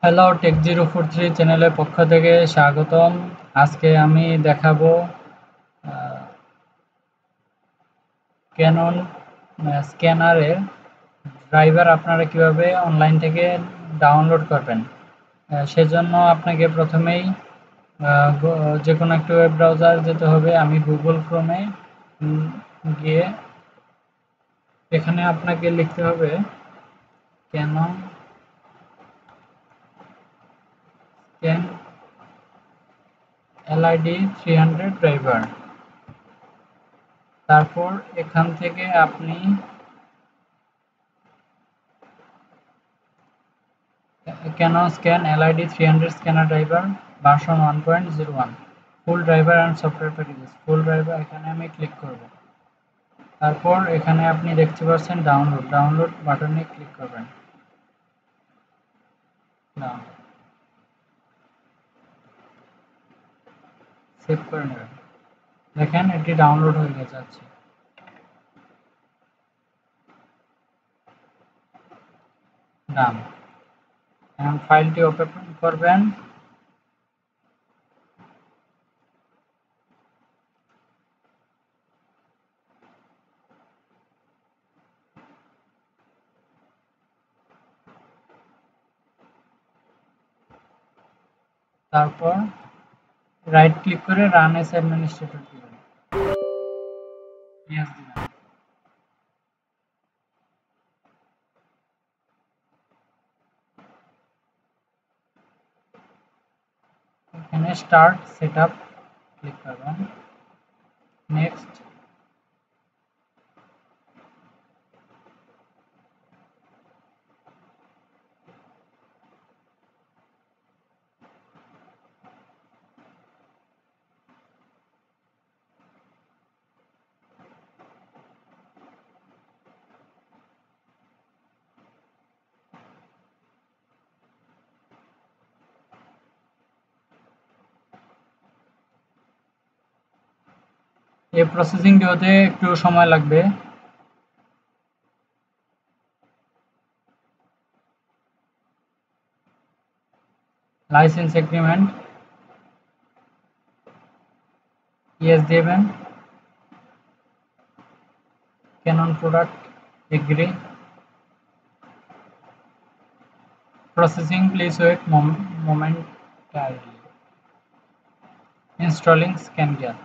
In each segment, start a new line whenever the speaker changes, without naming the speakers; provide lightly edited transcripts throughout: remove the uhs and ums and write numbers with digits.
Hello, টেক043 চ্যানেলের পক্ষ থেকে স্বাগতম। আজকে আমি দেখাবো ক্যানন স্ক্যানারের ড্রাইভার আপনারা কিভাবে অনলাইন থেকে ডাউনলোড করবেন। সেজন্য আপনাকে প্রথমেই যে কোনো একটা ওয়েব ব্রাউজার যেতে হবে। আমি গুগল ক্রোমে গিয়ে এখানে আপনাকে লিখতে হবে ক্যানন স্ক্যান LiDE 300 ড্রাইভার। তারপর এখান থেকে আপনি Canon Scan LiDE 300 scanner driver version 1.01 full driver and software packages full driver, এখানে আমি ক্লিক করব। তারপর এখানে আপনি দেখতে পাচ্ছেন ডাউনলোড বাটনে ক্লিক করবেন। সেভ করে নেবেন। দেখেন এটি ডাউনলোড হয়ে যাচ্ছে। ডান। এখন ফাইলটি ওপেন করবেন। তারপর রাইট ক্লিক করে রান এস অ্যাডমিনিস্ট্রেটর দিবেন। ইয়েস দিবেন। এখানে স্টার্ট সেটআপ ক্লিক করবেন। নেক্সট। এই প্রসেসিংটি হতে একটু সময় লাগবে। লাইসেন্স এগ্রিমেন্ট ইয়েস দিবেন। Canon product agree. Processing, please wait momentarily. Installing ScanGear.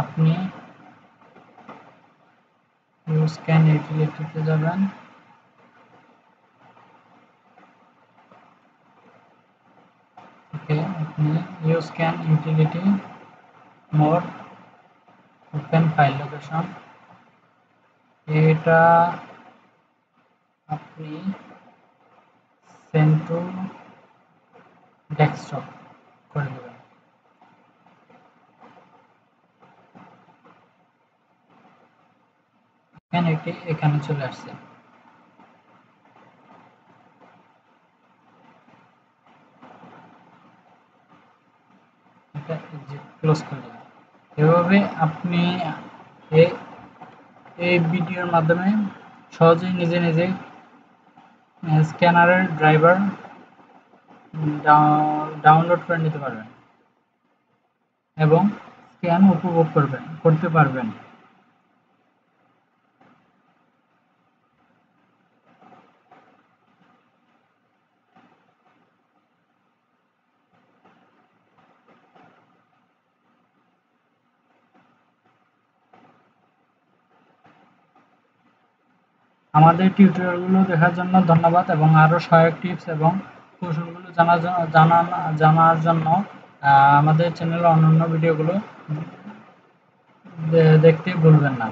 আপনি স্ক্যান ইউটিলিটিতে যাবেন। ওকে, আপনি scan utility mode open file location, এটা আপনি সেন্ড টু ডেস্কটপ করে দেবেন। এটি এখানে চলে আসছে। এটা ক্লোজ করে দেবেন। এভাবে আপনি এই ভিডিওর মাধ্যমে সহজেই নিজে নিজে স্ক্যানারের ড্রাইভার ডাউনলোড করে নিতে পারবেন এবং স্ক্যান উপভোগ করতে পারবেন। আমাদের টিউটোরিয়ালগুলো দেখার জন্য ধন্যবাদ এবং আরও সহায়ক টিপস এবং কৌশলগুলো জানার জন্য আমাদের চ্যানেলের অন্যান্য ভিডিওগুলো দেখতে ভুলবেন না।